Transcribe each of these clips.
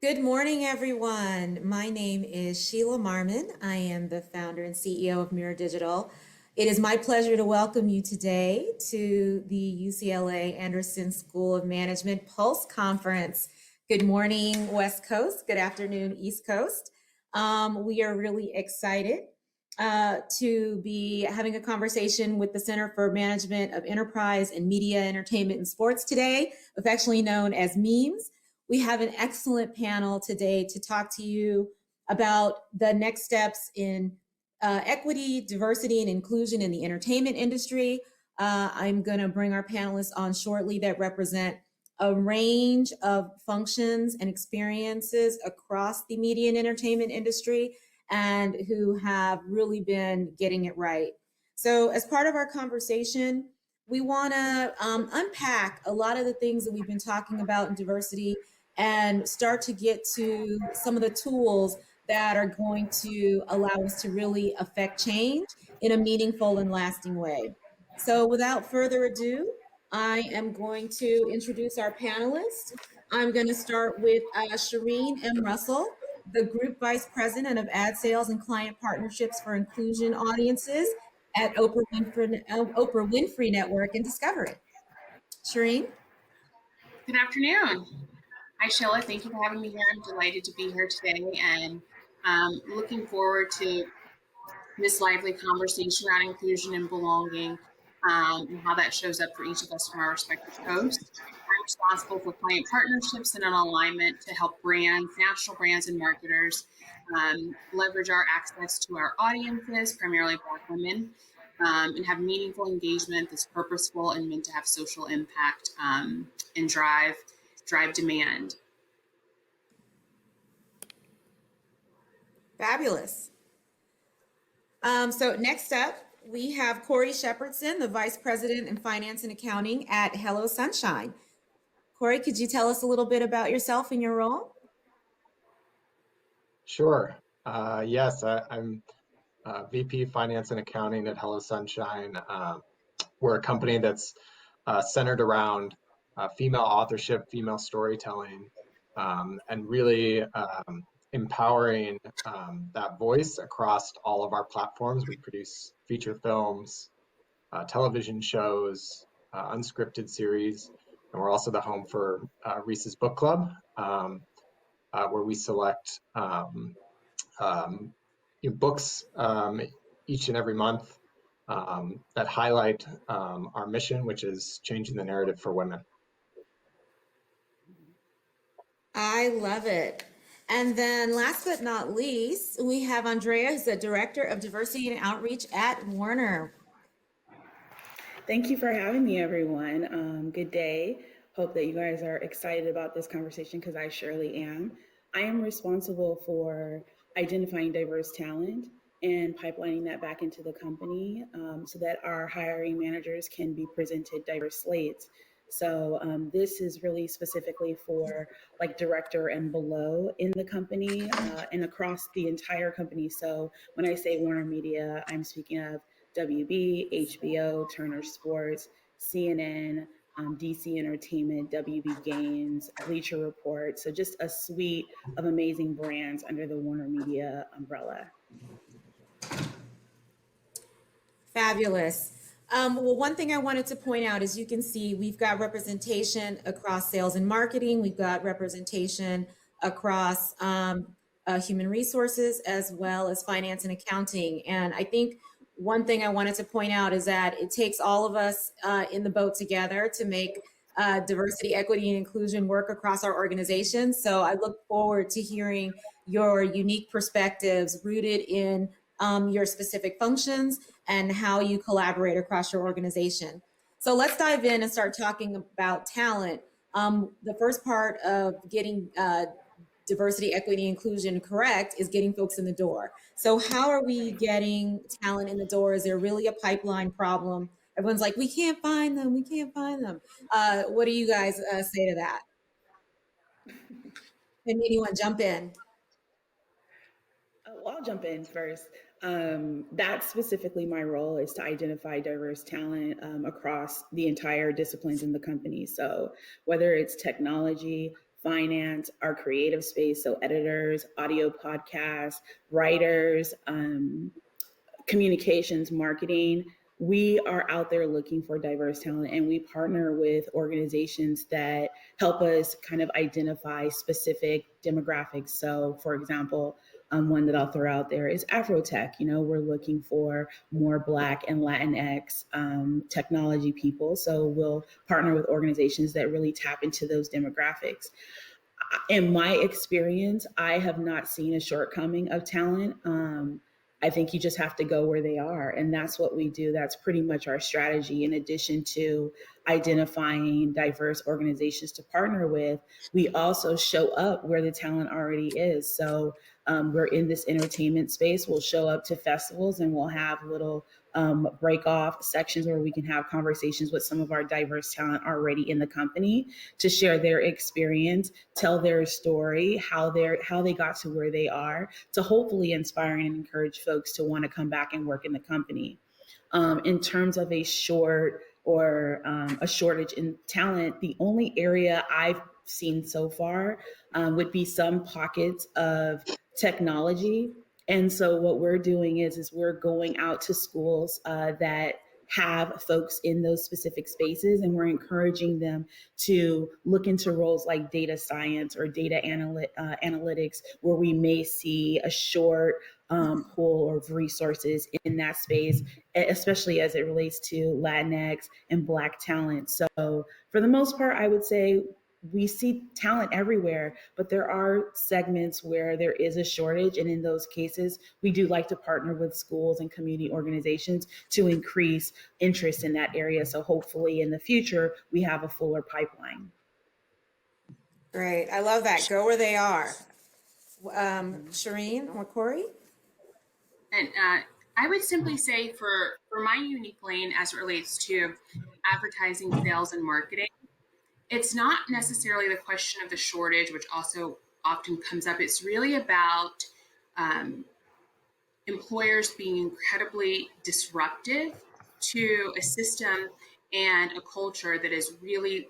Good morning, everyone. My name is Sheila Marmon. I am the founder and CEO of Mirror Digital. It is my pleasure to welcome you today to the UCLA Anderson School of Management Pulse Conference. Good morning, West Coast. Good afternoon, East Coast. We are really excited to be having a conversation with the Center for Management of Enterprise and Media, Entertainment, and Sports today, affectionately known as MEMS. We have an excellent panel today to talk to you about the next steps in equity, diversity, and inclusion in the entertainment industry. I'm going to bring our panelists on shortly that represent a range of functions and experiences across the media and entertainment industry and who have really been getting it right. So as part of our conversation, we want to unpack a lot of the things that we've been talking about in diversity and start to get to some of the tools that are going to allow us to really affect change in a meaningful and lasting way. So without further ado, I am going to introduce our panelists. I'm going to start with Sheereen M. Russell, the Group Vice President of Ad Sales and Client Partnerships for Inclusion Audiences at Oprah Winfrey Network and Discovery. Sheereen? Good afternoon. Hi, Sheila. Thank you for having me here. I'm delighted to be here today and looking forward to this lively conversation around inclusion and belonging and how that shows up for each of us from our respective coasts. I'm responsible for client partnerships and an alignment to help brands, national brands and marketers leverage our access to our audiences, primarily Black women, and have meaningful engagement that's purposeful and meant to have social impact and drive demand. Fabulous. So next up, we have Corey Shepardson, the Vice President in Finance and Accounting at Hello Sunshine. Corey, could you tell us a little bit about yourself and your role? Sure. Yes, I'm VP Finance and Accounting at Hello Sunshine. We're a company that's centered around female authorship, female storytelling, and really empowering that voice across all of our platforms. We produce feature films, television shows, unscripted series, and we're also the home for Reese's Book Club, where we select books each and every month that highlight our mission, which is changing the narrative for women. I love it. And then last but not least, we have Andrea, who's the Director of Diversity and Outreach at Warner. Thank you for having me, everyone. Good day. Hope that you guys are excited about this conversation because I surely am. I am responsible for identifying diverse talent and pipelining that back into the company so that our hiring managers can be presented diverse slates. So this is really specifically for like director and below in the company and across the entire company. So when I say WarnerMedia, I'm speaking of WB, HBO, Turner Sports, CNN, DC Entertainment, WB Games, Bleacher Report. So just a suite of amazing brands under the WarnerMedia umbrella. Fabulous. Well, one thing I wanted to point out is you can see we've got representation across sales and marketing. We've got representation across human resources as well as finance and accounting. And I think one thing I wanted to point out is that it takes all of us in the boat together to make diversity, equity, and inclusion work across our organization. So I look forward to hearing your unique perspectives rooted in your specific functions and how you collaborate across your organization. So let's dive in and start talking about talent. The first part of getting diversity, equity, inclusion correct is getting folks in the door. So how are we getting talent in the door? Is there really a pipeline problem? Everyone's like, we can't find them. We can't find them. What do you guys say to that? Can anyone jump in? Well, I'll jump in first. That's specifically my role is to identify diverse talent across the entire disciplines in the company. So whether it's technology, finance, our creative space, so editors, audio podcasts, writers, communications, marketing. We are out there looking for diverse talent, and we partner with organizations that help us kind of identify specific demographics. So, for example, one that I'll throw out there is Afrotech. You know, we're looking for more Black and Latinx technology people. So we'll partner with organizations that really tap into those demographics. In my experience, I have not seen a shortcoming of talent. I think you just have to go where they are. And that's what we do. That's pretty much our strategy. In addition to identifying diverse organizations to partner with, we also show up where the talent already is. So we're in this entertainment space. We'll show up to festivals and we'll have little break off sections where we can have conversations with some of our diverse talent already in the company to share their experience, tell their story, how they got to where they are, to hopefully inspire and encourage folks to want to come back and work in the company. In terms of a shortage in talent, the only area I've seen so far would be some pockets of technology. And so what we're doing is we're going out to schools that have folks in those specific spaces, and we're encouraging them to look into roles like data science or data analytics, where we may see a short pool of resources in that space, especially as it relates to Latinx and Black talent. So for the most part, I would say we see talent everywhere, but there are segments where there is a shortage. And in those cases, we do like to partner with schools and community organizations to increase interest in that area. So hopefully in the future, we have a fuller pipeline. Great. I love that. Go where they are. Sheereen or Corey? And I would simply say for my unique lane as it relates to advertising, sales, and marketing, it's not necessarily the question of the shortage, which also often comes up. It's really about employers being incredibly disruptive to a system and a culture that has really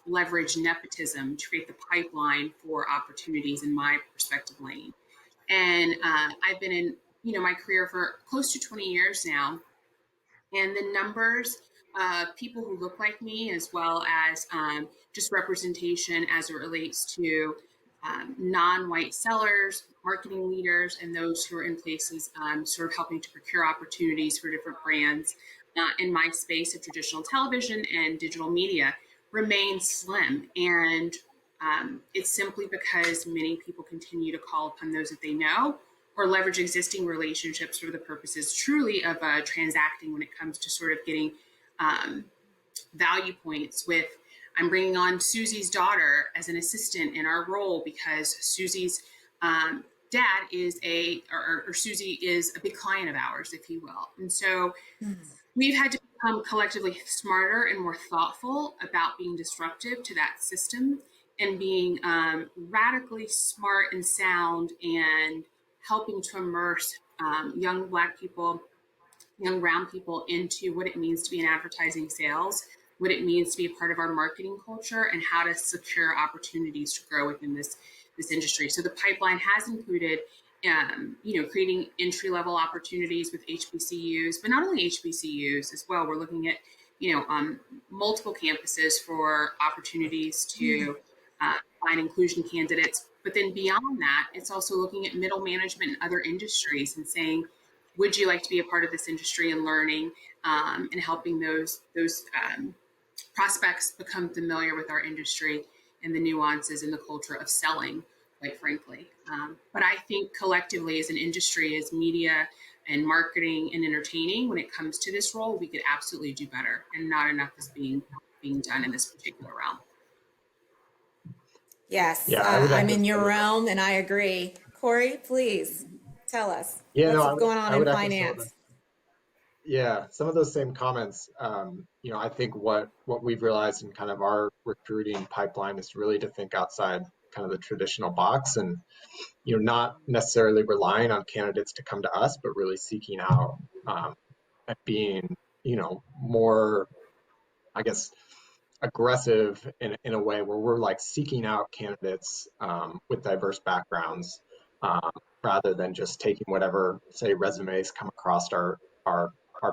leveraged nepotism to create the pipeline for opportunities in my perspective lane. And I've been in my career for close to 20 years now, and the numbers of people who look like me, as well as just representation as it relates to non-white sellers, marketing leaders, and those who are in places sort of helping to procure opportunities for different brands in my space of traditional television and digital media remains slim. And it's simply because many people continue to call upon those that they know or leverage existing relationships for the purposes truly of transacting when it comes to sort of getting value points with, I'm bringing on Susie's daughter as an assistant in our role because Susie's dad is or Susie is a big client of ours, if you will. And so we've had to become collectively smarter and more thoughtful about being disruptive to that system and being radically smart and sound and helping to immerse young Black people, young brown people into what it means to be in advertising sales, what it means to be a part of our marketing culture, and how to secure opportunities to grow within this industry. So the pipeline has included, creating entry-level opportunities with HBCUs, but not only HBCUs as well. We're looking at, multiple campuses for opportunities to find inclusion candidates. But then beyond that, it's also looking at middle management and other industries and saying, would you like to be a part of this industry and learning and helping those prospects become familiar with our industry and the nuances and the culture of selling, quite frankly. But I think collectively as an industry, as media and marketing and entertaining, when it comes to this role, we could absolutely do better, and not enough is being done in this particular realm. Yes, Yeah, I would I'm in your echo- realm and I agree. Corey, please tell us Yeah, no, what's going on I in would echo finance. some of those same comments. I think what we've realized in kind of our recruiting pipeline is really to think outside kind of the traditional box and, not necessarily relying on candidates to come to us, but really seeking out and being, more, I guess, aggressive in a way where we're like seeking out candidates with diverse backgrounds um, rather than just taking whatever, say, resumes come across our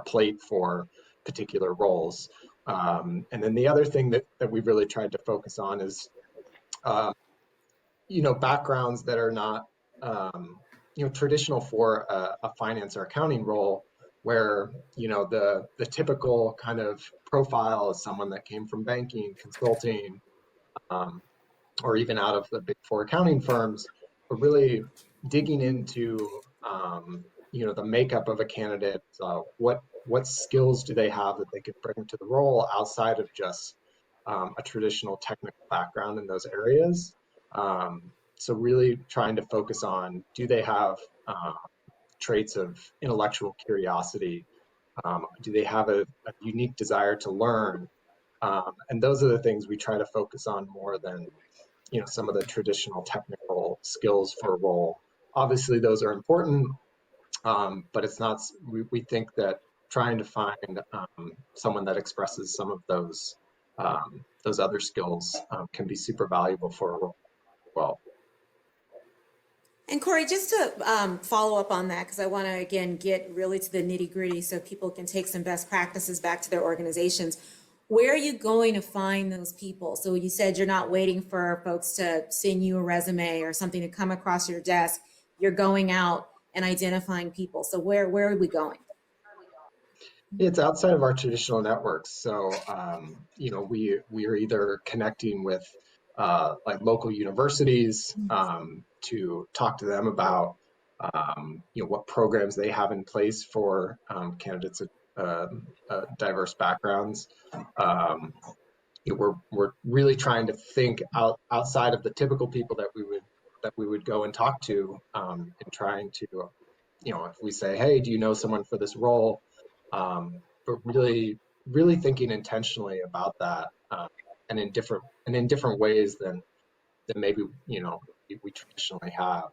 plate for particular roles. And then the other thing that we've really tried to focus on is uh, backgrounds that are not traditional for a finance or accounting role, where the typical kind of profile is someone that came from banking, consulting, um, or even out of the big four accounting firms, but really digging into the makeup of a candidate. What skills do they have that they could bring to the role outside of just a traditional technical background in those areas? So really trying to focus on, do they have traits of intellectual curiosity? Do they have a unique desire to learn? And those are the things we try to focus on more than some of the traditional technical skills for a role. Obviously, those are important, but it's not. We think that trying to find someone that expresses some of those other skills can be super valuable for a role as well. And Corey, just to follow up on that, because I want to again get really to the nitty gritty so people can take some best practices back to their organizations. Where are you going to find those people? So you said you're not waiting for folks to send you a resume or something to come across your desk. You're going out and identifying people. So where are we going? It's outside of our traditional networks. So, we are either connecting with like local universities to talk to them about, what programs they have in place for candidates of diverse backgrounds. We're really trying to think outside of the typical people that we would go and talk to, and trying to, if we say, hey, do you know someone for this role? But really thinking intentionally about that, and in different ways than maybe we traditionally have.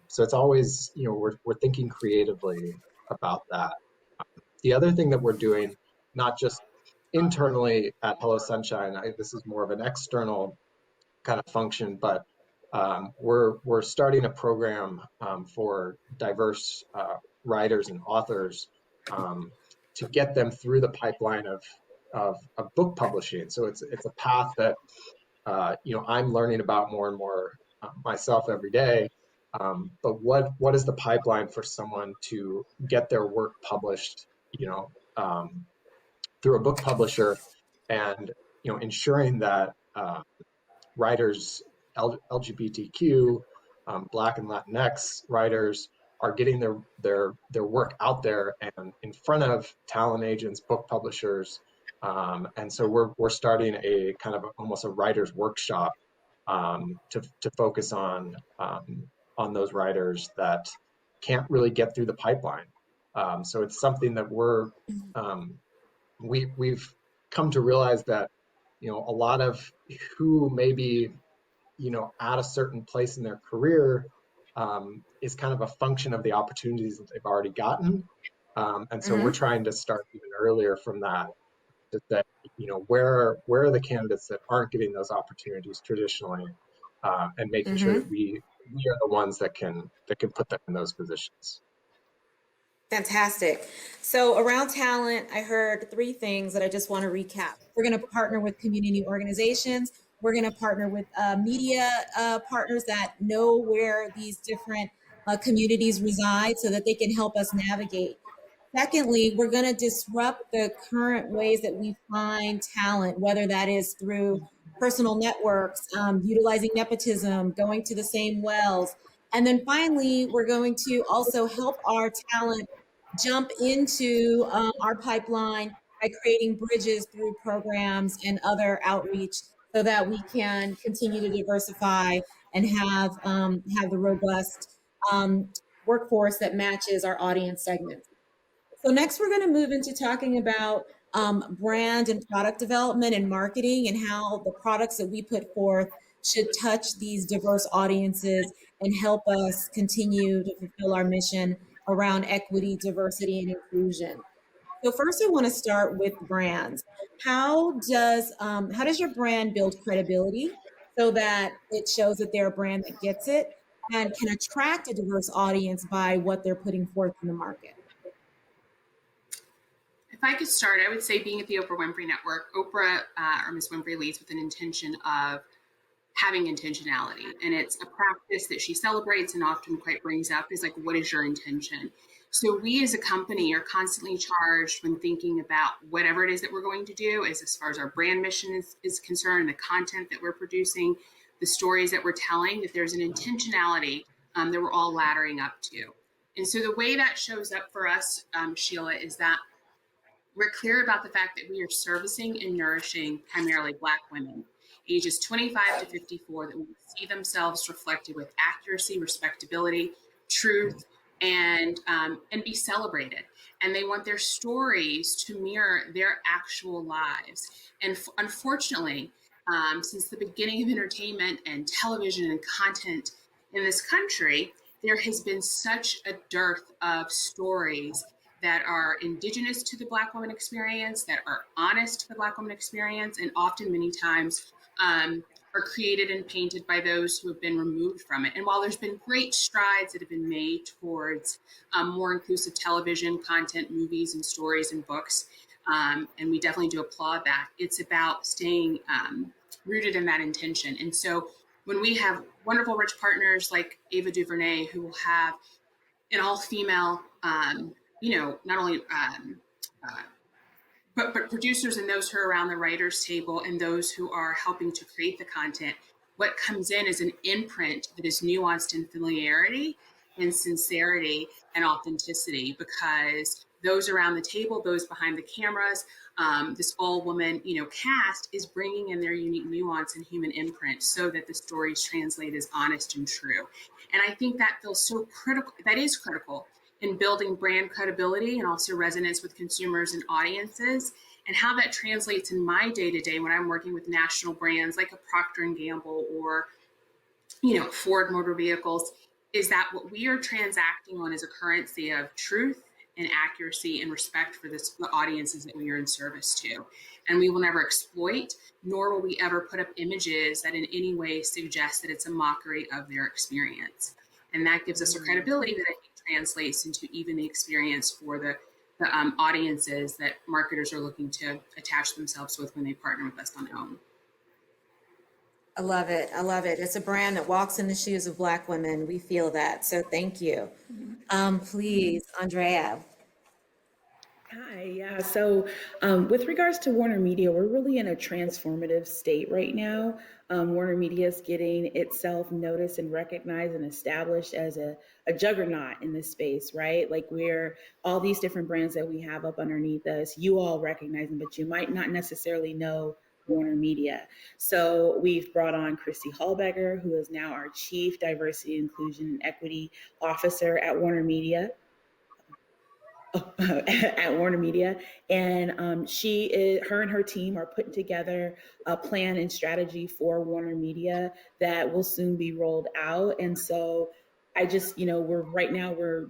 So it's always, we're thinking creatively about that. The other thing that we're doing, not just internally at Hello Sunshine, this is more of an external kind of function, but we're starting a program for diverse writers and authors, to get them through the pipeline of book publishing. So it's a path that I'm learning about more and more myself every day. But what is the pipeline for someone to get their work published, through a book publisher, and ensuring that writers, LGBTQ, Black and Latinx writers are getting their work out there and in front of talent agents, book publishers, and so we're starting a kind of almost a writers workshop to focus on those writers that can't really get through the pipeline. So it's something that we've come to realize that a lot of who maybe at a certain place in their career is kind of a function of the opportunities that they've already gotten, and so we're Mm-hmm. trying to start even earlier from that, that where are the candidates that aren't getting those opportunities traditionally, and making sure that Mm-hmm. we are the ones that can put them in those positions. Fantastic. So around talent, I heard three things that I just want to recap. We're going to partner with community organizations. We're going to partner with media partners that know where these different communities reside so that they can help us navigate. Secondly, we're going to disrupt the current ways that we find talent, whether that is through personal networks, utilizing nepotism, going to the same wells. And then finally, we're going to also help our talent jump into our pipeline by creating bridges through programs and other outreach so that we can continue to diversify and have the robust workforce that matches our audience segments. So next, we're going to move into talking about brand and product development and marketing and how the products that we put forth should touch these diverse audiences and help us continue to fulfill our mission around equity, diversity, and inclusion. So first I want to start with brands. How does your brand build credibility so that it shows that they're a brand that gets it and can attract a diverse audience by what they're putting forth in the market? If I could start, I would say being at the Oprah Winfrey Network, Oprah or Miss Winfrey leads with an intention of having intentionality. And it's a practice that she celebrates and often quite brings up is like, what is your intention? So we as a company are constantly charged when thinking about whatever it is that we're going to do as far as our brand mission is concerned, the content that we're producing, the stories that we're telling, that there's an intentionality that we're all laddering up to. And so the way that shows up for us, Sheila, is that we're clear about the fact that we are servicing and nourishing primarily Black women, ages 25 to 54, that will see themselves reflected with accuracy, respectability, truth, and be celebrated. And they want their stories to mirror their actual lives. And unfortunately, since the beginning of entertainment and television and content in this country, there has been such a dearth of stories that are indigenous to the Black woman experience, that are honest to the Black woman experience, and often many times are created and painted by those who have been removed from it. And while there's been great strides that have been made towards more inclusive television content, movies and stories and books, and we definitely do applaud that, it's about staying rooted in that intention. And so when we have wonderful rich partners like Ava DuVernay, who will have an all-female, not only but producers and those who are around the writers' table and those who are helping to create the content, what comes in is an imprint that is nuanced in familiarity and sincerity and authenticity, because those around the table, those behind the cameras, this all-woman, cast is bringing in their unique nuance and human imprint so that the stories translate as honest and true. And I think that feels so critical. That is critical in building brand credibility and also resonance with consumers and audiences, and how that translates in my day-to-day when I'm working with national brands like a Procter & Gamble or, Ford Motor Vehicles, is that what we are transacting on is a currency of truth and accuracy and respect for the audiences that we are in service to. And we will never exploit, nor will we ever put up images that in any way suggest that it's a mockery of their experience. And that gives us a credibility that I think translates into even the experience for the audiences that marketers are looking to attach themselves with when they partner with us on OWN. I love it. I love it. It's a brand that walks in the shoes of Black women. We feel that. So thank you. Please, Andrea. Hi, yeah. So, with regards to WarnerMedia, we're really in a transformative state right now. WarnerMedia is getting itself noticed and recognized and established as a juggernaut in this space, right? Like, we're all these different brands that we have up underneath us. You all recognize them, but you might not necessarily know WarnerMedia. So we've brought on Christy Hallbegger, who is now our Chief Diversity, Inclusion, and Equity Officer at WarnerMedia. At WarnerMedia, and her and her team are putting together a plan and strategy for WarnerMedia that will soon be rolled out. And so I just, we're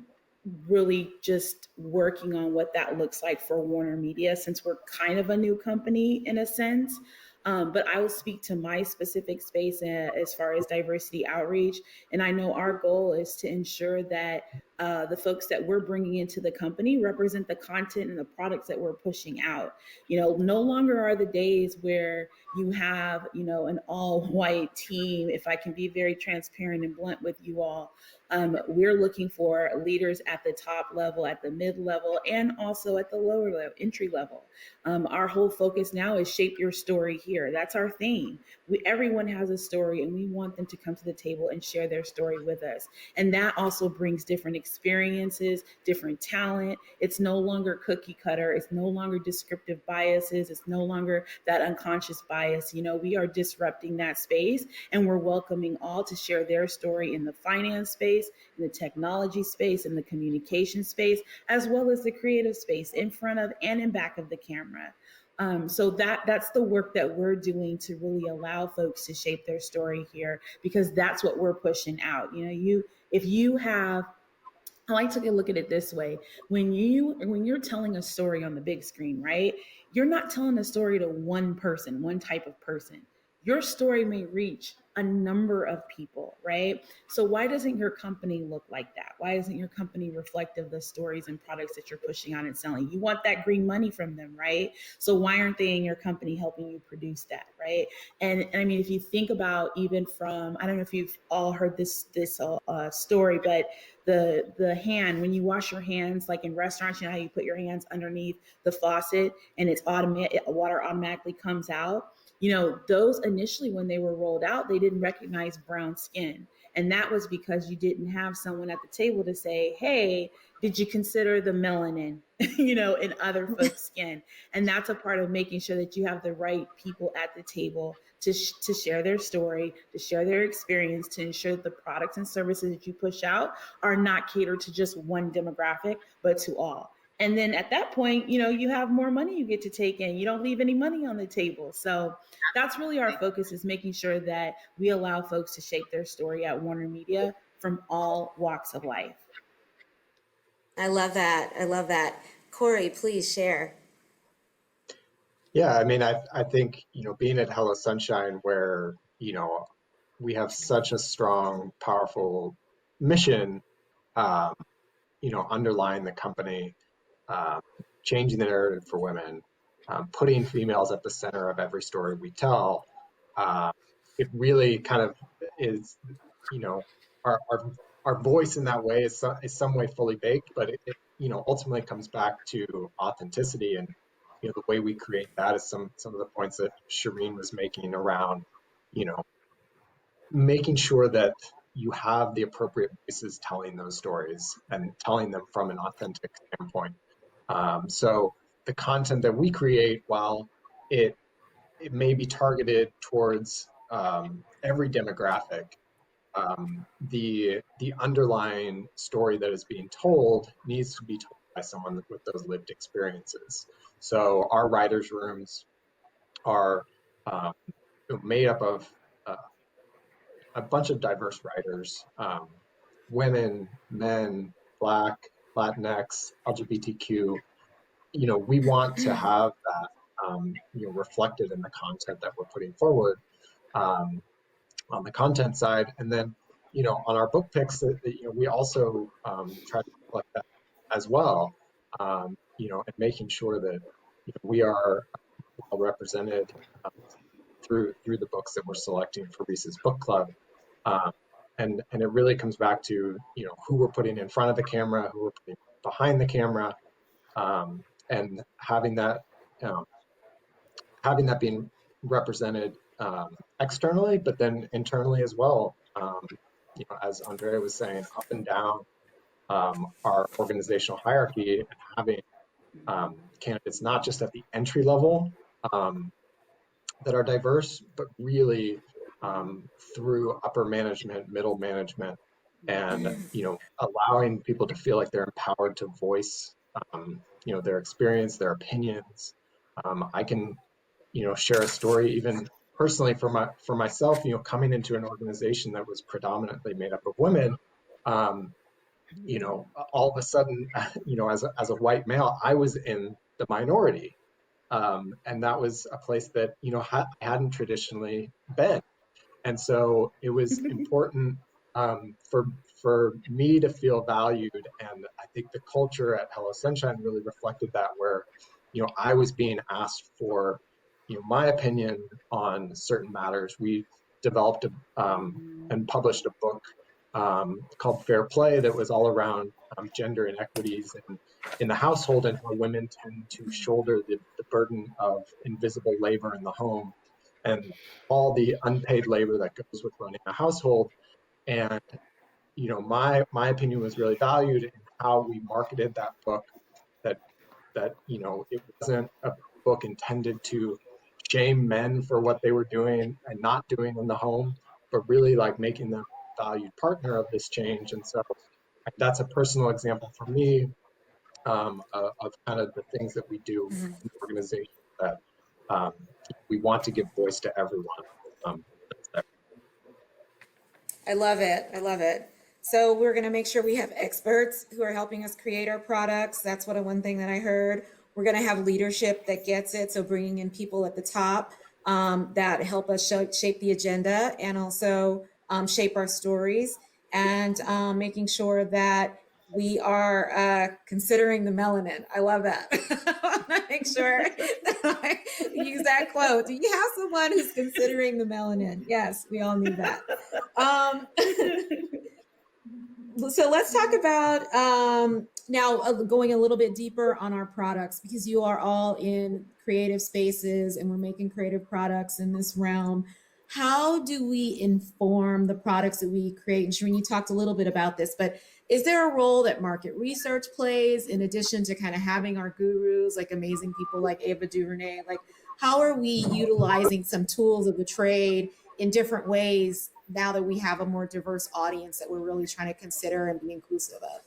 really just working on what that looks like for WarnerMedia, since we're kind of a new company in a sense. But I will speak to my specific space as far as diversity outreach. And I know our goal is to ensure that the folks that we're bringing into the company represent the content and the products that we're pushing out. No longer are the days where you have, an all white team. If I can be very transparent and blunt with you all, we're looking for leaders at the top level, at the mid level, and also at the lower level, entry level. Our whole focus now is shape your story here. That's our theme. Everyone has a story, and we want them to come to the table and share their story with us. And that also brings different experiences, different talent. It's no longer cookie cutter. It's no longer descriptive biases. It's no longer that unconscious bias. We are disrupting that space, and we're welcoming all to share their story in the finance space, in the technology space, in the communication space, as well as the creative space, in front of and in back of the camera. So that's the work that we're doing to really allow folks to shape their story here, because that's what we're pushing out. If you have I like to look at it this way. When you're telling a story on the big screen, right? You're not telling a story to one person, one type of person. Your story may reach a number of people, right? So why doesn't your company look like that? Why isn't your company reflective of the stories and products that you're pushing out and selling? You want that green money from them, right? So why aren't they in your company helping you produce that, right? And I mean, if you think about even from, I don't know if you've all heard this story, but the hand, when you wash your hands, like in restaurants, you know how you put your hands underneath the faucet and it's automatic, water automatically comes out. You know, those initially when they were rolled out, they didn't recognize brown skin. And that was because you didn't have someone at the table to say, hey, did you consider the melanin, you know, in other folks' skin? And that's a part of making sure that you have the right people at the table to share their story, to share their experience, to ensure that the products and services that you push out are not catered to just one demographic, but to all. And then at that point, you know, you have more money you get to take in. You don't leave any money on the table. So that's really our focus, is making sure that we allow folks to shape their story at WarnerMedia from all walks of life. I love that. I love that. Corey, please share. Yeah, I mean, I think, being at Hello Sunshine, where, we have such a strong, powerful mission, um, underlying the company, um, changing the narrative for women, putting females at the center of every story we tell. Uh, it really kind of is, you know, our our, our voice in that way is some way fully baked, but it ultimately comes back to authenticity, and the way we create that is some of the points that Sheereen was making around, you know, making sure that you have the appropriate voices telling those stories and telling them from an authentic standpoint. So the content that we create, while it it may be targeted towards every demographic, the underlying story that is being told needs to be told by someone with those lived experiences. So our writers' rooms are um, made up of uh, a bunch of diverse writers, women, men, Black, Latinx, LGBTQ. We want to have that, reflected in the content that we're putting forward, um, on the content side. And then, on our book picks, we also try to reflect that as well, and making sure that we are well represented through the books that we're selecting for Reese's Book Club. Um, and it really comes back to who we're putting in front of the camera, who we're putting behind the camera, and um, having that being represented externally, but then internally as well. As Andrea was saying, up and down our organizational hierarchy, and having candidates not just at the entry level, um, that are diverse, but really through upper management, middle management, and allowing people to feel like they're empowered to voice their experience, their opinions. I can share a story even personally for myself. Coming into an organization that was predominantly made up of women. Um, all of a sudden, as a white male, I was in the minority, and that was a place that hadn't traditionally been. And so it was important, for me to feel valued, and I think the culture at Hello Sunshine really reflected that, where I was being asked for my opinion on certain matters. We developed and published a book called Fair Play, that was all around gender inequities in the household, and how women tend to shoulder the burden of invisible labor in the home, and all the unpaid labor that goes with running a household. And my opinion was really valued in how we marketed that book. That it wasn't a book intended to shame men for what they were doing and not doing in the home, but really like making them a valued partner of this change. And so that's a personal example for me, of kind of the things that we do in the organization, that um, we want to give voice to everyone. Um, I love it. I love it. So we're going to make sure we have experts who are helping us create our products. That's one thing that I heard. We're going to have leadership that gets it. So bringing in people at the top that help us shape the agenda and also shape our stories, and making sure that we are considering the melanin. I love that. I want to make sure that I use that quote. Do you have someone who's considering the melanin? Yes, we all need that. So let's talk about now going a little bit deeper on our products, because you are all in creative spaces and we're making creative products in this realm. How do we inform the products that we create? And Sheereen, you talked a little bit about this, but is there a role that market research plays in addition to kind of having our gurus, like amazing people like Ava DuVernay? Like, how are we utilizing some tools of the trade in different ways now that we have a more diverse audience that we're really trying to consider and be inclusive of?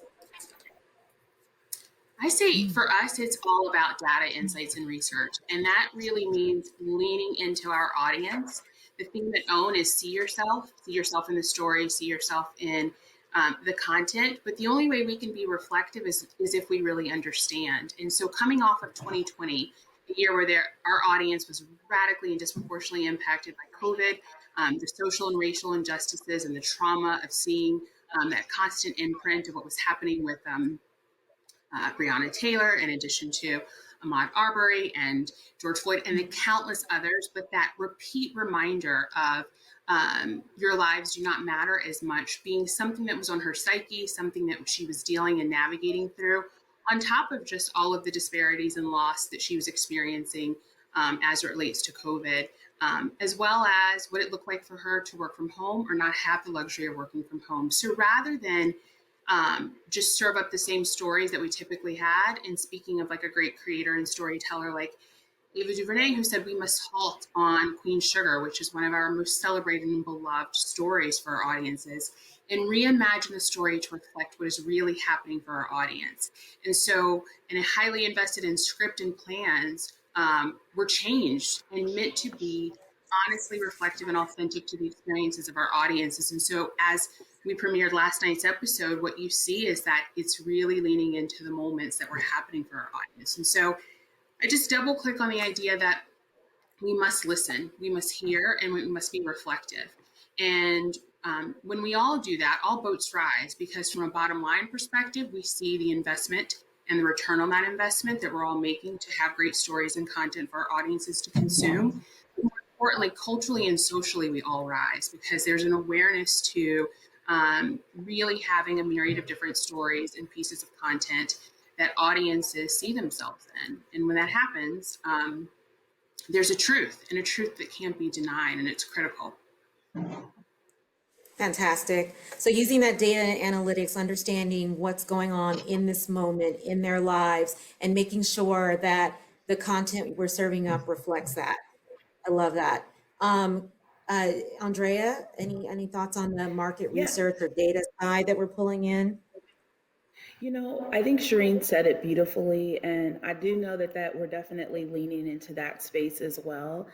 I say for us, it's all about data, insights, and research. And that really means leaning into our audience. The thing that own is see yourself in the story, see yourself in the content. But the only way we can be reflective is if we really understand. And so coming off of 2020, a year where our audience was radically and disproportionately impacted by COVID, the social and racial injustices and the trauma of seeing that constant imprint of what was happening with Breonna Taylor, in addition to Ahmaud Arbery and George Floyd, and the countless others, but that repeat reminder of your lives do not matter as much being something that was on her psyche, something that she was dealing and navigating through, on top of just all of the disparities and loss that she was experiencing as it relates to COVID, as well as what it looked like for her to work from home or not have the luxury of working from home. So rather than just serve up the same stories that we typically had. And speaking of like a great creator and storyteller like Ava DuVernay, who said we must halt on Queen Sugar, which is one of our most celebrated and beloved stories for our audiences, and reimagine the story to reflect what is really happening for our audience. And so, and highly invested in script and plans were changed and meant to be honestly reflective and authentic to the experiences of our audiences. And so as we premiered last night's episode, what you see is that it's really leaning into the moments that were happening for our audience. And so I just double click on the idea that we must listen, we must hear, and we must be reflective. And when we all do that, all boats rise, because from a bottom line perspective, we see the investment and the return on that investment that we're all making to have great stories and content for our audiences to consume. More importantly, culturally and socially, we all rise, because there's an awareness to really having a myriad of different stories and pieces of content that audiences see themselves in. And when that happens, there's a truth, and a truth that can't be denied, and it's critical. Fantastic. So using that data and analytics, understanding what's going on in this moment in their lives, and making sure that the content we're serving up reflects that. I love that. Andrea, any thoughts on the market Yeah. research or data side that we're pulling in? You know, I think Sheereen said it beautifully, and I do know that we're definitely leaning into that space as well.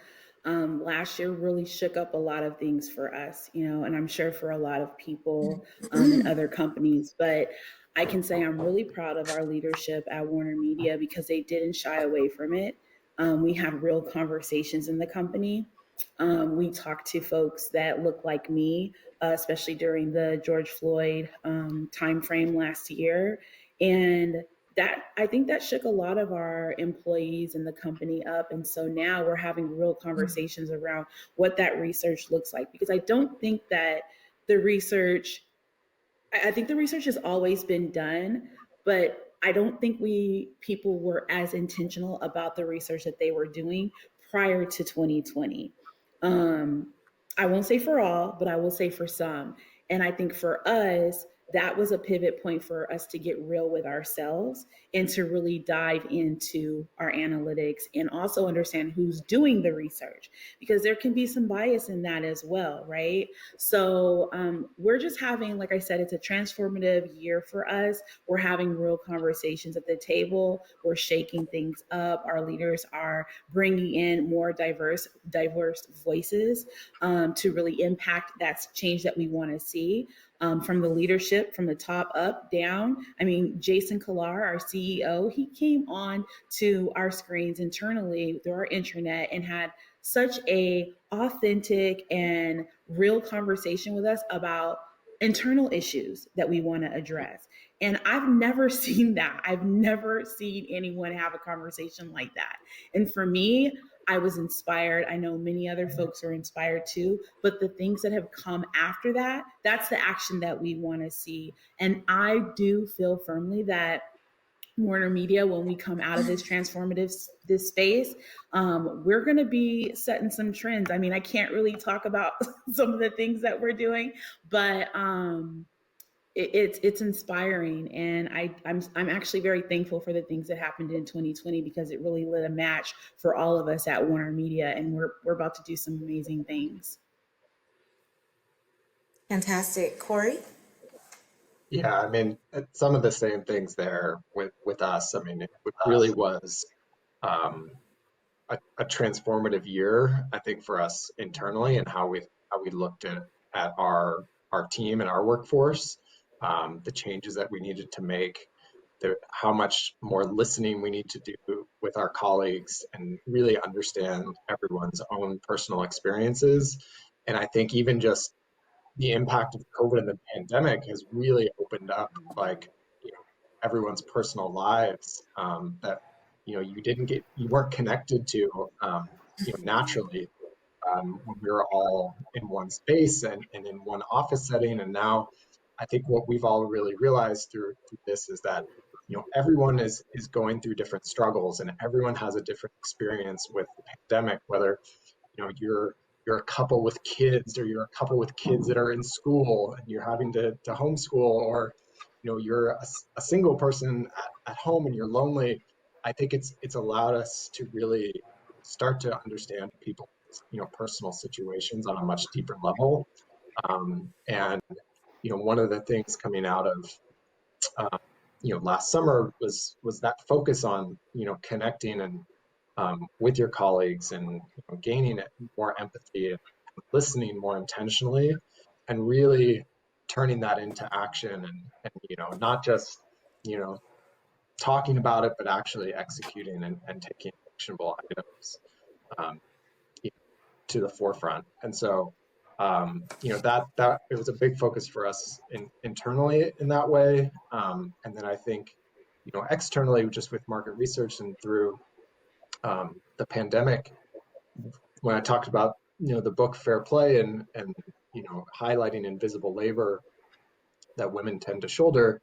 Last year really shook up a lot of things for us, you know, and I'm sure for a lot of people in other companies. But I can say I'm really proud of our leadership at WarnerMedia, because they didn't shy away from it. We had real conversations in the company. We talked to folks that look like me, especially during the George Floyd timeframe last year. And that, I think that shook a lot of our employees in the company up. And so now we're having real conversations around what that research looks like, because I don't think that the research, I think the research has always been done, but I don't think people were as intentional about the research that they were doing prior to 2020. I won't say for all, but I will say for some. And I think for us, that was a pivot point for us to get real with ourselves and to really dive into our analytics and also understand who's doing the research, because there can be some bias in that as well, right? So we're just having, like I said, it's a transformative year for us. We're having real conversations at the table. We're shaking things up. Our leaders are bringing in more diverse voices to really impact that change that we want to see. from the leadership, from the top up, down. I mean, Jason Kalar, our CEO, he came on to our screens internally through our intranet and had such a authentic and real conversation with us about internal issues that we want to address. And I've never seen that. I've never seen anyone have a conversation like that. And for me, I was inspired. I know many other folks are inspired too, but the things that have come after that, that's the action that we want to see. And I do feel firmly that WarnerMedia, when we come out of this transformative this space, we're going to be setting some trends. I mean, I can't really talk about some of the things that we're doing, but it's inspiring, and I'm actually very thankful for the things that happened in 2020 because it really lit a match for all of us at WarnerMedia, and we're about to do some amazing things. Fantastic. Corey? Yeah, I mean, some of the same things there with us. I mean, it really was um, a transformative year, I think, for us internally and how we looked at our team and our workforce, the changes that we needed to make, how much more listening we need to do with our colleagues and really understand everyone's own personal experiences. And I think even just the impact of COVID and the pandemic has really opened up, like, everyone's personal lives, that you weren't connected to, naturally, when we were all in one space and in one office setting. And now I think what we've all really realized through this is that everyone is going through different struggles, and everyone has a different experience with the pandemic, whether you're a couple with kids, or you're a couple with kids that are in school and you're having to homeschool, or you're a single person at home and you're lonely. I think it's allowed us to really start to understand people's personal situations on a much deeper level. And one of the things coming out of last summer was that focus on connecting and with your colleagues, and gaining more empathy and listening more intentionally, and really turning that into action, and not just talking about it, but actually executing and taking actionable items um, to the forefront. And so that it was a big focus for us internally in that way. And then I think externally, just with market research and through the pandemic, when I talked about the book Fair Play, and highlighting invisible labor that women tend to shoulder,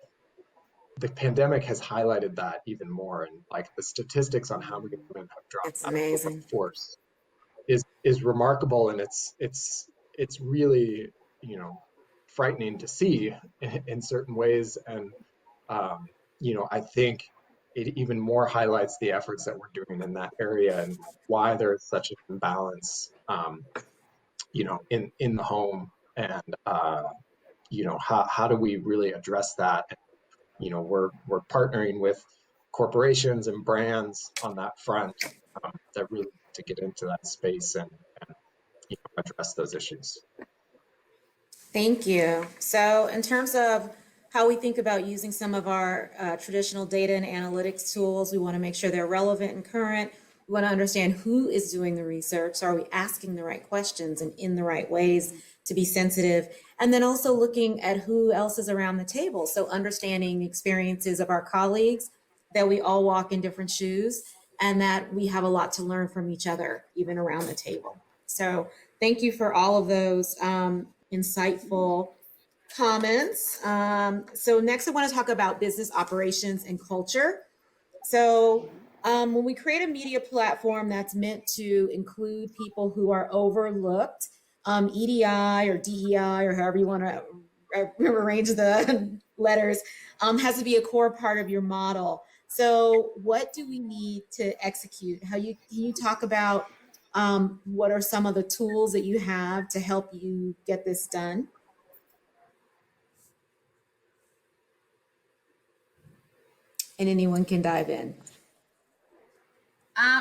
the pandemic has highlighted that even more. And like, the statistics on how many women have dropped It's out of the amazing. workforce is remarkable, and it's really frightening to see in certain ways. And I think it even more highlights the efforts that we're doing in that area, and why there's such an imbalance in the home. And how do we really address that? We're partnering with corporations and brands on that front, that really need to get into that space and address those issues. Thank you. So, in terms of how we think about using some of our traditional data and analytics tools, we want to make sure they're relevant and current. We want to understand who is doing the research. So, are we asking the right questions and in the right ways to be sensitive? And then also looking at who else is around the table. So, understanding the experiences of our colleagues, that we all walk in different shoes, and that we have a lot to learn from each other, even around the table. So, thank you for all of those insightful comments. So next I want to talk about business operations and culture. So when we create a media platform that's meant to include people who are overlooked, EDI or DEI, or however you want to arrange the letters, has to be a core part of your model. So what do we need to execute? Can you talk about what are some of the tools that you have to help you get this done? And anyone can dive in.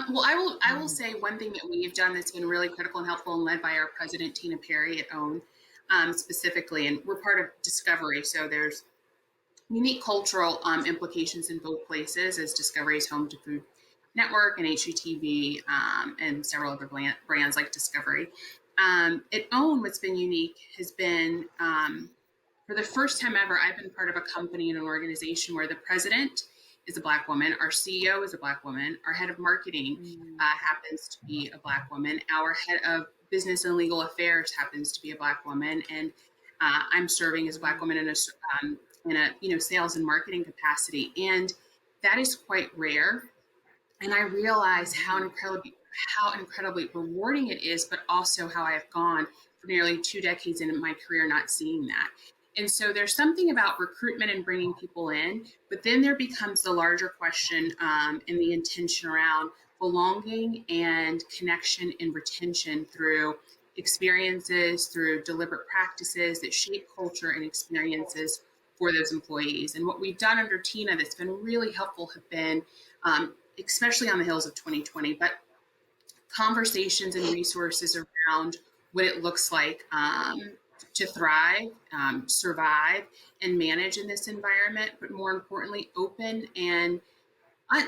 Well, I will say one thing that we've done that's been really critical and helpful, and led by our president, Tina Perry at OWN, specifically, and we're part of Discovery, so there's unique cultural implications in both places, as Discovery is home to Food Network and HGTV and several other brands like Discovery. At OWN, what's been unique has been, for the first time ever, I've been part of a company and an organization where the president is a Black woman, our CEO is a Black woman, our head of marketing happens to be a Black woman, our head of business and legal affairs happens to be a Black woman, and I'm serving as a Black woman in a sales and marketing capacity, and that is quite rare. And I realize how incredibly rewarding it is, but also how I have gone for nearly 2 decades in my career not seeing that. And so there's something about recruitment and bringing people in, but then there becomes the larger question and the intention around belonging and connection and retention through experiences, through deliberate practices that shape culture and experiences for those employees. And what we've done under Tina that's been really helpful have been, especially on the heels of 2020, but conversations and resources around what it looks like to thrive, survive, and manage in this environment, but more importantly, open and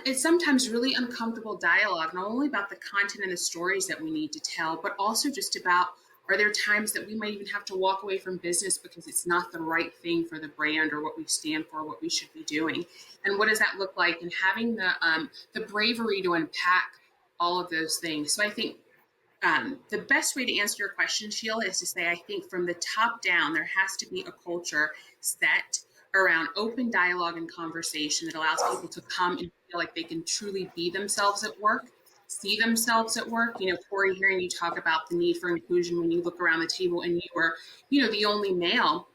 it's sometimes really uncomfortable dialogue, not only about the content and the stories that we need to tell, but also just about, are there times that we might even have to walk away from business because it's not the right thing for the brand or what we stand for, what we should be doing? And what does that look like? And having the bravery to unpack all of those things. So I think the best way to answer your question, Sheila, is to say, I think from the top down, there has to be a culture set around open dialogue and conversation that allows people to come and feel like they can truly be themselves at work, see themselves at work. You know, Corey, hearing you talk about the need for inclusion when you look around the table and you were, the only male,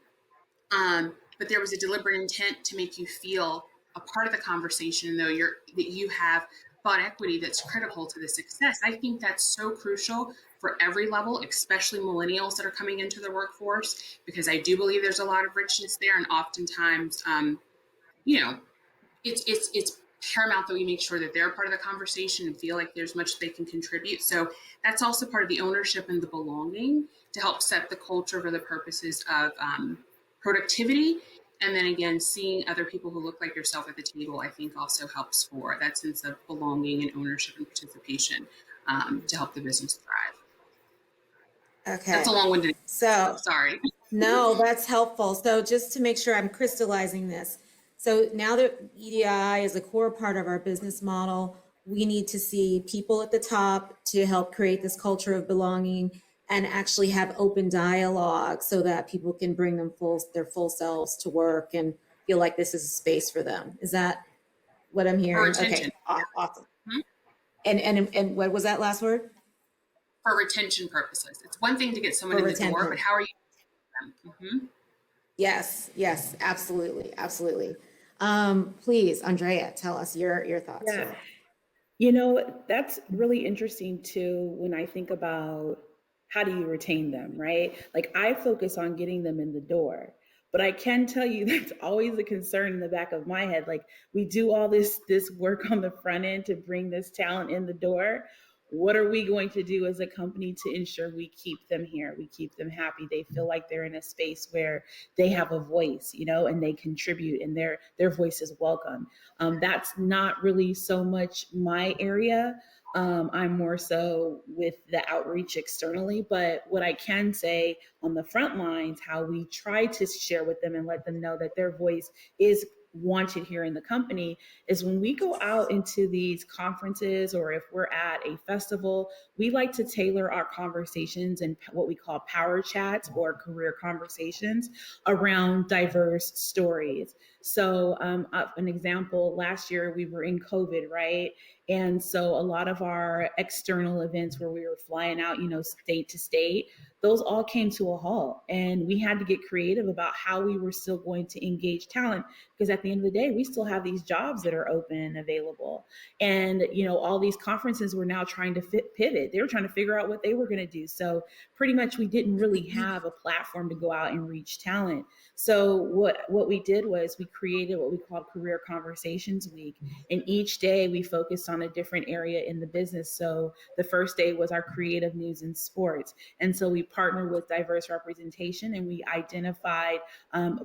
but there was a deliberate intent to make you feel a part of the conversation, though that you have thought equity that's critical to the success. I think that's so crucial for every level, especially millennials that are coming into the workforce, because I do believe there's a lot of richness there, and oftentimes, it's paramount that we make sure that they're part of the conversation and feel like there's much they can contribute. So that's also part of the ownership and the belonging to help set the culture for the purposes of productivity. And then again, seeing other people who look like yourself at the table, I think also helps for that sense of belonging and ownership and participation to help the business thrive. Okay. That's a long-winded. So, sorry. No, that's helpful. So just to make sure I'm crystallizing this. So now that EDI is a core part of our business model, we need to see people at the top to help create this culture of belonging and actually have open dialogue so that people can bring their full selves to work and feel like this is a space for them. Is that what I'm hearing? retention. Okay, awesome. Mm-hmm. And what was that last word? For retention purposes. It's one thing to get someone in the door, but how are you? Mm-hmm. Yes, absolutely. Please, Andrea, tell us your thoughts. Yeah. That's really interesting too, when I think about how do you retain them, right? Like I focus on getting them in the door, but I can tell you that's always a concern in the back of my head. Like we do all this work on the front end to bring this talent in the door. What are we going to do as a company to ensure we keep them here? We keep them happy. They feel like they're in a space where they have a voice, and they contribute and their voice is welcome. That's not really so much my area. I'm more so with the outreach externally, but what I can say on the front lines, how we try to share with them and let them know that their voice is wanted here in the company is when we go out into these conferences or if we're at a festival, we like to tailor our conversations and what we call power chats or career conversations around diverse stories. So an example, last year we were in COVID, right? And so a lot of our external events where we were flying out, state to state, those all came to a halt. And we had to get creative about how we were still going to engage talent, because at the end of the day, we still have these jobs that are open and available. And, all these conferences were now trying to pivot. They were trying to figure out what they were going to do. So pretty much we didn't really have a platform to go out and reach talent. So what we did was we created what we called Career Conversations Week. And each day we focused on a different area in the business. So the first day was our creative news and sports. And so we partnered with diverse representation, and we identified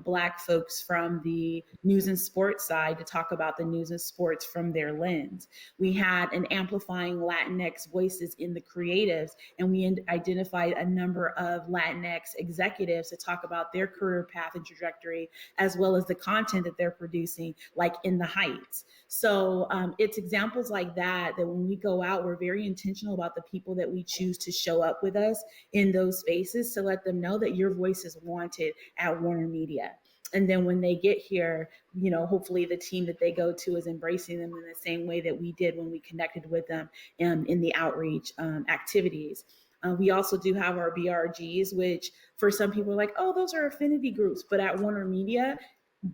Black folks from the news and sports side to talk about the news and sports from their lens. We had an amplifying Latinx voices in the creatives, and we identified a number of Latinx executives to talk about their career path and trajectory, as well as the content that they're producing, like In the Heights. So it's examples like that when we go out, we're very intentional about the people that we choose to show up with us in those spaces, to let them know that your voice is wanted at WarnerMedia. And then when they get here, hopefully the team that they go to is embracing them in the same way that we did when we connected with them in the outreach activities. We also do have our BRGs, which for some people are like, oh, those are affinity groups. But at WarnerMedia,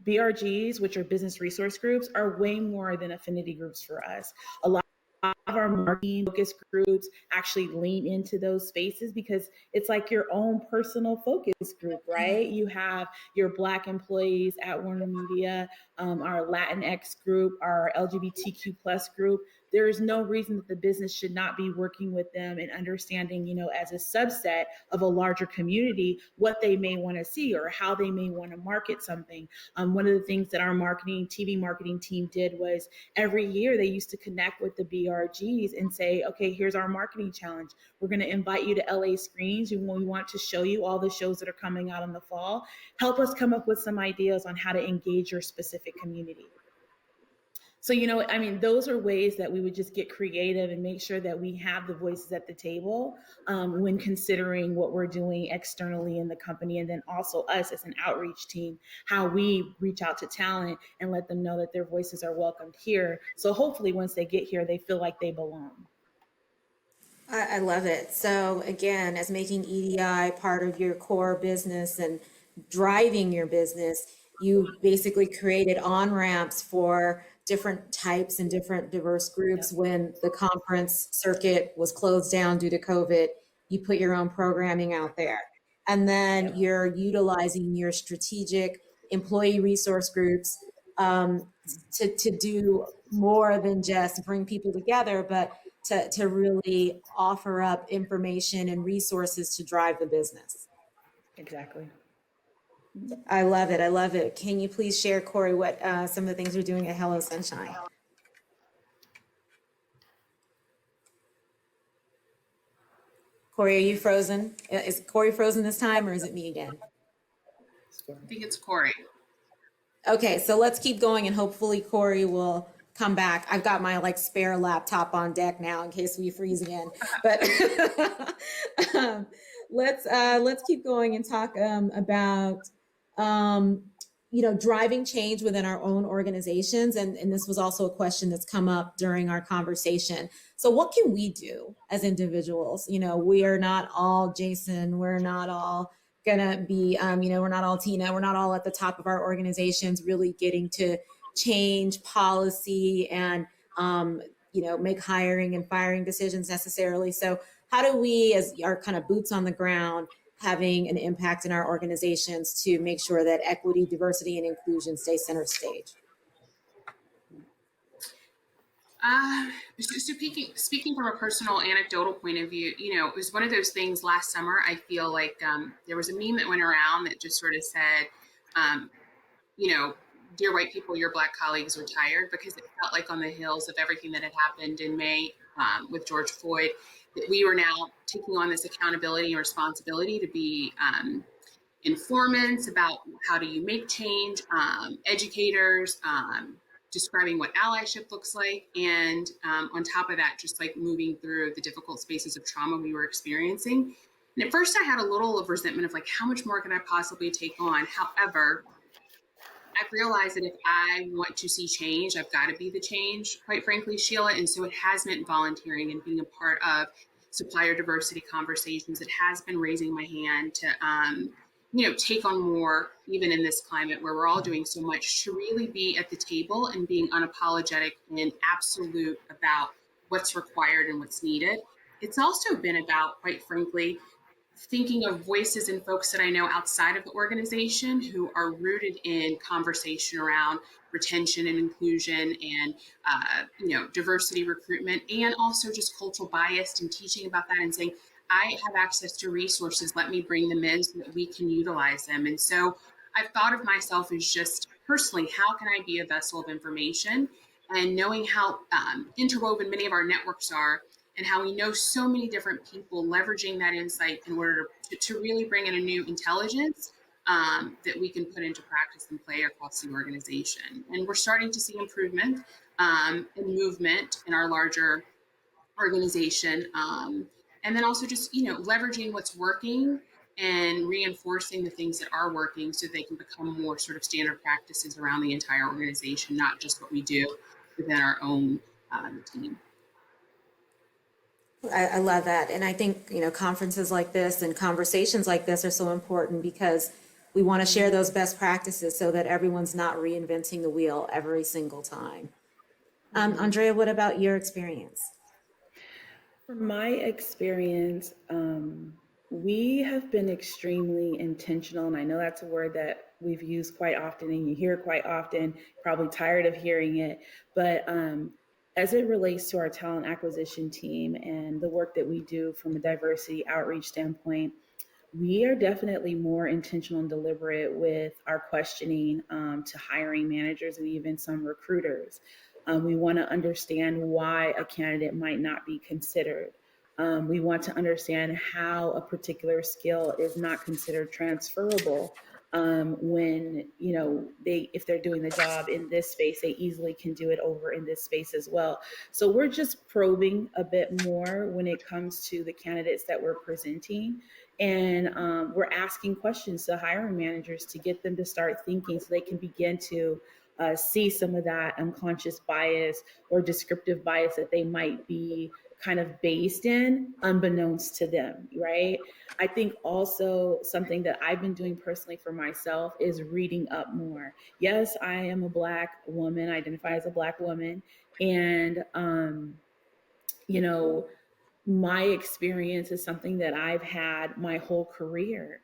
BRGs, which are business resource groups, are way more than affinity groups for us. A lot of our marketing focus groups actually lean into those spaces because it's like your own personal focus group, right? You have your Black employees at WarnerMedia, our Latinx group, our LGBTQ plus group. There is no reason that the business should not be working with them and understanding, as a subset of a larger community, what they may want to see or how they may want to market something. One of the things that our TV marketing team did was every year they used to connect with the BRGs and say, okay, here's our marketing challenge. We're going to invite you to LA Screens, and we want to show you all the shows that are coming out in the fall. Help us come up with some ideas on how to engage your specific community. So, those are ways that we would just get creative and make sure that we have the voices at the table when considering what we're doing externally in the company. And then also us as an outreach team, how we reach out to talent and let them know that their voices are welcomed here. So hopefully once they get here, they feel like they belong. I love it. So again, as making EDI part of your core business and driving your business, you basically created on-ramps for different types and different diverse groups. Yep. When the conference circuit was closed down due to COVID, you put your own programming out there. And then you're utilizing your strategic employee resource groups to do more than just bring people together, but to really offer up information and resources to drive the business. Exactly. I love it. I love it. Can you please share, Corey, what some of the things you're doing at Hello Sunshine? Corey, are you frozen? Is Corey frozen this time, or is it me again? I think it's Corey. Okay, so let's keep going, and hopefully Corey will come back. I've got my spare laptop on deck now in case we freeze again. But let's keep going and talk about driving change within our own organizations. And this was also a question that's come up during our conversation. So what can we do as individuals? We are not all Jason. We're not all gonna be, we're not all Tina. We're not all at the top of our organizations really getting to change policy and, make hiring and firing decisions necessarily. So how do we, as our kind of boots on the ground, having an impact in our organizations to make sure that equity, diversity, and inclusion stay center stage? So speaking from a personal anecdotal point of view, it was one of those things last summer. I feel like there was a meme that went around that just sort of said, dear white people, your Black colleagues are tired, because it felt like on the heels of everything that had happened in May with George Floyd, that we were now taking on this accountability and responsibility to be informants about how do you make change, educators, describing what allyship looks like, and on top of that, just moving through the difficult spaces of trauma we were experiencing. And at first I had a little of resentment of how much more can I possibly take on? However, I've realized that if I want to see change, I've got to be the change, quite frankly, Sheila. And so it has meant volunteering and being a part of supplier diversity conversations. It has been raising my hand to, take on more, even in this climate where we're all doing so much, to really be at the table and being unapologetic and absolute about what's required and what's needed. It's also been about, quite frankly, thinking of voices and folks that I know outside of the organization who are rooted in conversation around retention and inclusion and diversity recruitment, and also just cultural bias and teaching about that and saying, I have access to resources, let me bring them in so that we can utilize them. And so I've thought of myself as just personally, how can I be a vessel of information? And knowing how interwoven many of our networks are, and how we know so many different people leveraging that insight in order to really bring in a new intelligence that we can put into practice and play across the organization. And we're starting to see improvement and movement in our larger organization. And then also just, leveraging what's working and reinforcing the things that are working so they can become more sort of standard practices around the entire organization, not just what we do within our own team. I love that. And I think, conferences like this and conversations like this are so important because we want to share those best practices so that everyone's not reinventing the wheel every single time. Andrea, what about your experience? From my experience, we have been extremely intentional, and I know that's a word that we've used quite often and you hear quite often, probably tired of hearing it, but as it relates to our talent acquisition team and the work that we do from a diversity outreach standpoint, we are definitely more intentional and deliberate with our questioning to hiring managers and even some recruiters. We want to understand why a candidate might not be considered. We want to understand how a particular skill is not considered transferable when if they're doing the job in this space, they easily can do it over in this space as well. So we're just probing a bit more when it comes to the candidates that we're presenting. And we're asking questions to hiring managers to get them to start thinking so they can begin to see some of that unconscious bias or descriptive bias that they might be kind of based in unbeknownst to them, right? I think also something that I've been doing personally for myself is reading up more. Yes, I am a Black woman, identify as a Black woman. And, my experience is something that I've had my whole career.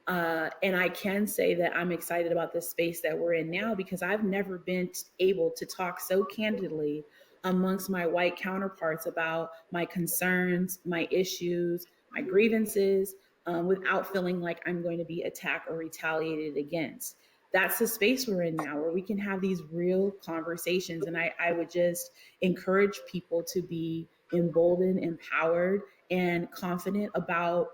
And I can say that I'm excited about the space that we're in now because I've never been able to talk so candidly amongst my white counterparts about my concerns, my issues, my grievances, without feeling like I'm going to be attacked or retaliated against. That's the space we're in now where we can have these real conversations. And I would just encourage people to be emboldened, empowered, and confident about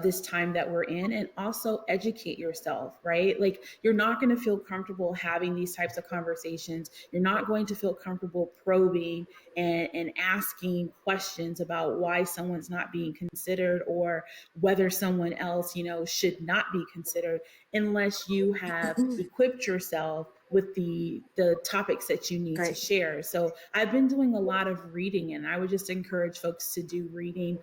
this time that we're in, and also educate yourself, right? Like, you're not going to feel comfortable having these types of conversations. You're not going to feel comfortable probing and asking questions about why someone's not being considered or whether someone else, should not be considered unless you have equipped yourself with the topics that you need to share. So I've been doing a lot of reading, and I would just encourage folks to do reading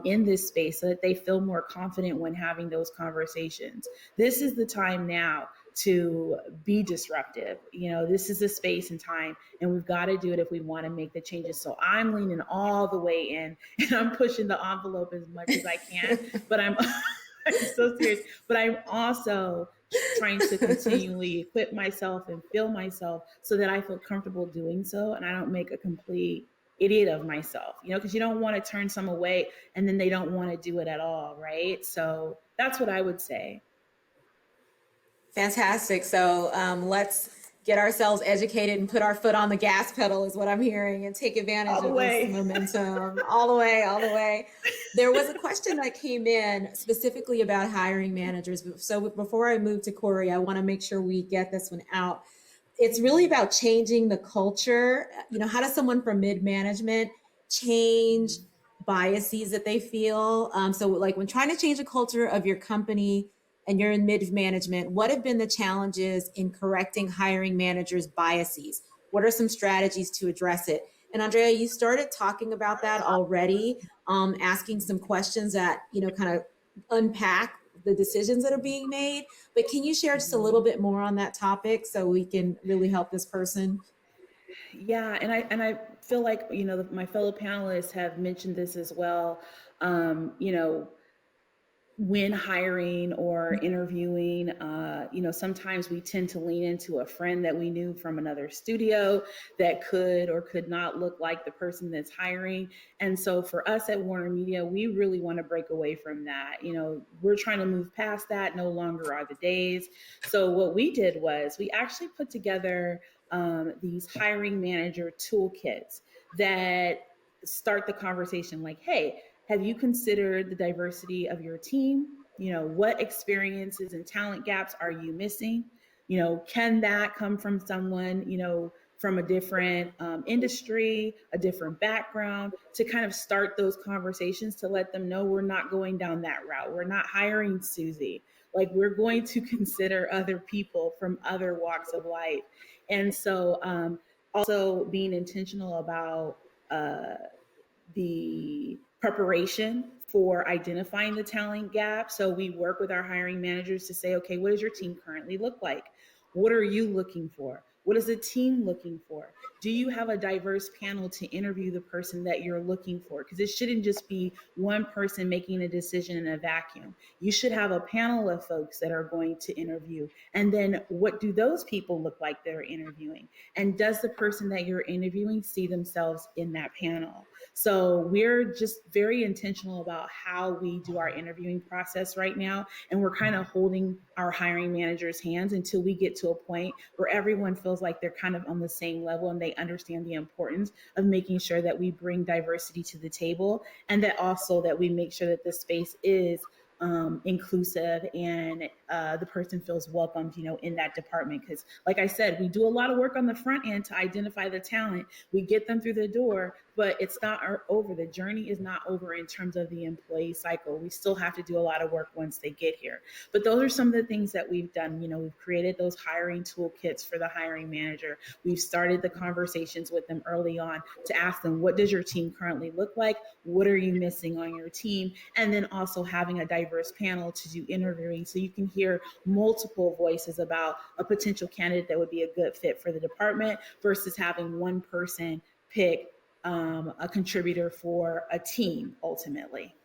in this space so that they feel more confident when having those conversations. This is the time now to be disruptive. This is the space and time, and we've got to do it if we want to make the changes. So I'm leaning all the way in, and I'm pushing the envelope as much as I can, but I'm so serious, but I'm also trying to continually equip myself and feel myself so that I feel comfortable doing so and I don't make a complete idiot of myself, because you don't want to turn some away and then they don't want to do it at all, right? So that's what I would say. Fantastic. So let's get ourselves educated and put our foot on the gas pedal is what I'm hearing, and take advantage of this momentum all the way. There was a question that came in specifically about hiring managers. So before I move to Corey, I want to make sure we get this one out. It's really about changing the culture. How does someone from mid-management change biases that they feel? So like when trying to change the culture of your company and you're in mid-management, what have been the challenges in correcting hiring managers' biases? What are some strategies to address it? And Andrea, you started talking about that already, asking some questions that, kind of unpack the decisions that are being made. But can you share just a little bit more on that topic so we can really help this person? Yeah, and I feel like, my fellow panelists have mentioned this as well. when hiring or interviewing, sometimes we tend to lean into a friend that we knew from another studio that could or could not look like the person that's hiring. And so for us at WarnerMedia, we really want to break away from that. We're trying to move past that. No longer are the days. So what we did was we actually put together these hiring manager toolkits that start the conversation like, hey, have you considered the diversity of your team? What experiences and talent gaps are you missing? Can that come from someone, from a different industry, a different background, to kind of start those conversations to let them know we're not going down that route. We're not hiring Susie. Like, we're going to consider other people from other walks of life. And so also being intentional about the preparation for identifying the talent gap. So we work with our hiring managers to say, okay, what does your team currently look like? What are you looking for? What is the team looking for? Do you have a diverse panel to interview the person that you're looking for? Because it shouldn't just be one person making a decision in a vacuum. You should have a panel of folks that are going to interview. And then what do those people look like that are interviewing? And does the person that you're interviewing see themselves in that panel? So we're just very intentional about how we do our interviewing process right now. And we're kind of holding our hiring managers' hands until we get to a point where everyone feels like they're kind of on the same level and they understand the importance of making sure that we bring diversity to the table, and that also that we make sure that the space is inclusive and the person feels welcomed, in that department. Because like I said, we do a lot of work on the front end to identify the talent. We get them through the door, but it's not over. The journey is not over in terms of the employee cycle. We still have to do a lot of work once they get here. But those are some of the things that we've done. We've created those hiring toolkits for the hiring manager. We've started the conversations with them early on to ask them, what does your team currently look like? What are you missing on your team? And then also having a diverse panel to do interviewing so you can hear multiple voices about a potential candidate that would be a good fit for the department versus having one person pick a contributor for a team ultimately.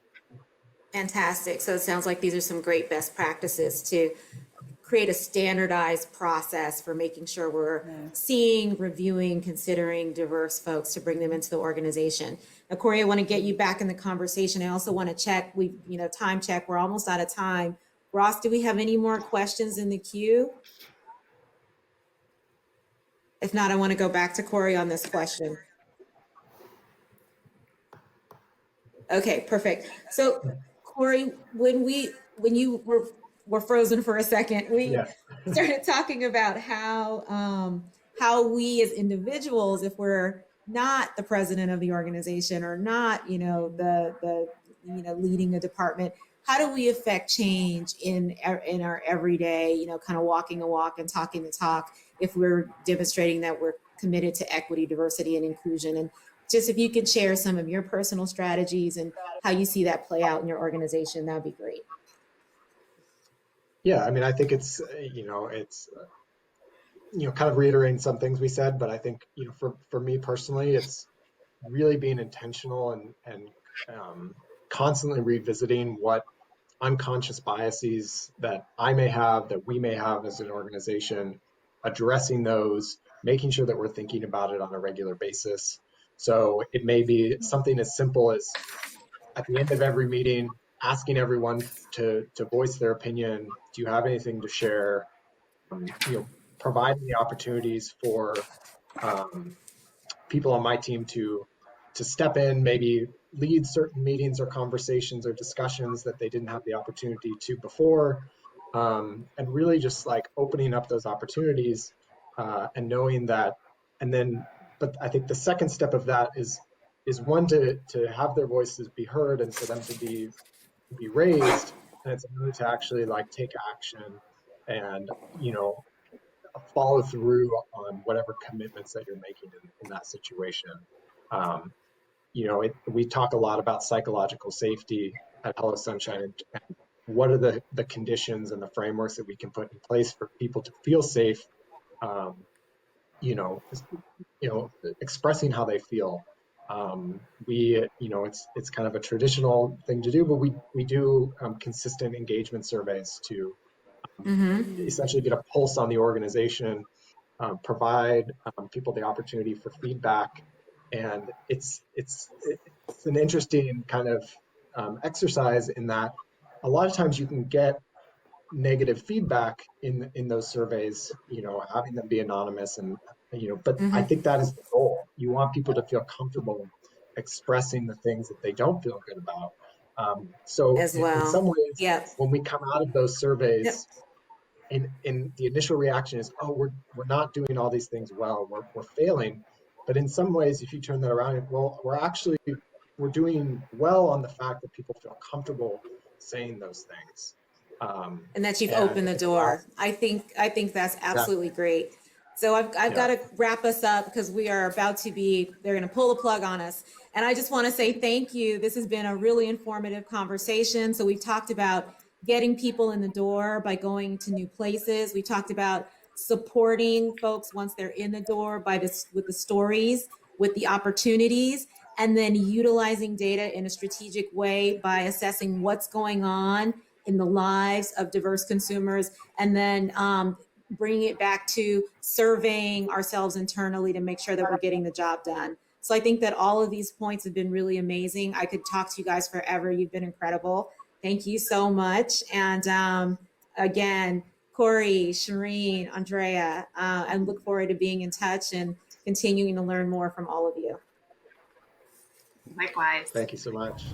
Fantastic. So it sounds like these are some great best practices to create a standardized process for making sure we're seeing, reviewing, considering diverse folks to bring them into the organization. Now, Corey, I want to get you back in the conversation. I also want to check, time check. We're almost out of time. Ross, do we have any more questions in the queue? If not, I want to go back to Corey on this question. Okay, perfect. So, Corey, when you were frozen for a second, we started talking about how we as individuals, if we're not the president of the organization or not, the leading a department, how do we affect change in our everyday, kind of walking the walk and talking the talk if we're demonstrating that we're committed to equity, diversity, and inclusion? And just if you could share some of your personal strategies and how you see that play out in your organization, that'd be great. Yeah, I mean, I think it's kind of reiterating some things we said, but I think, for me personally, it's really being intentional and constantly revisiting what unconscious biases that I may have, that we may have as an organization, addressing those, making sure that we're thinking about it on a regular basis. So it may be something as simple as at the end of every meeting, asking everyone to voice their opinion. Do you have anything to share? Providing the opportunities for people on my team to step in, maybe lead certain meetings or conversations or discussions that they didn't have the opportunity to before, and really just like opening up those opportunities and knowing that. And then, but I think the second step of that is one to have their voices be heard and for them to be raised, and it's another to actually like take action and follow through on whatever commitments that you're making in that situation. We talk a lot about psychological safety at Hello Sunshine, and what are the conditions and the frameworks that we can put in place for people to feel safe, expressing how they feel. It's kind of a traditional thing to do, but we do consistent engagement surveys to essentially get a pulse on the organization, provide people the opportunity for feedback, and it's an interesting kind of exercise in that a lot of times you can get negative feedback in those surveys, having them be anonymous, and but I think that is the goal. You want people to feel comfortable expressing the things that they don't feel good about. So As in well. some ways, Yep. when we come out of those Yep. surveys, in the initial reaction is, oh, we're not doing all these things well, we're failing. But in some ways, if you turn that around, well, we're doing well on the fact that people feel comfortable saying those things. And that you've And opened the it allows, door. I think that's absolutely exactly, great. So I've got yeah. to wrap us up because we are about to they're going to pull the plug on us. And I just want to say thank you. This has been a really informative conversation. So we've talked about getting people in the door by going to new places. We talked about supporting folks once they're in the door with the stories, with the opportunities, and then utilizing data in a strategic way by assessing what's going on in the lives of diverse consumers, and then bringing it back to surveying ourselves internally to make sure that we're getting the job done. So I think that all of these points have been really amazing. I could talk to you guys forever. You've been incredible. Thank you so much. And again, Corey, Sheereen, Andrea, and look forward to being in touch and continuing to learn more from all of you. Likewise. Thank you so much.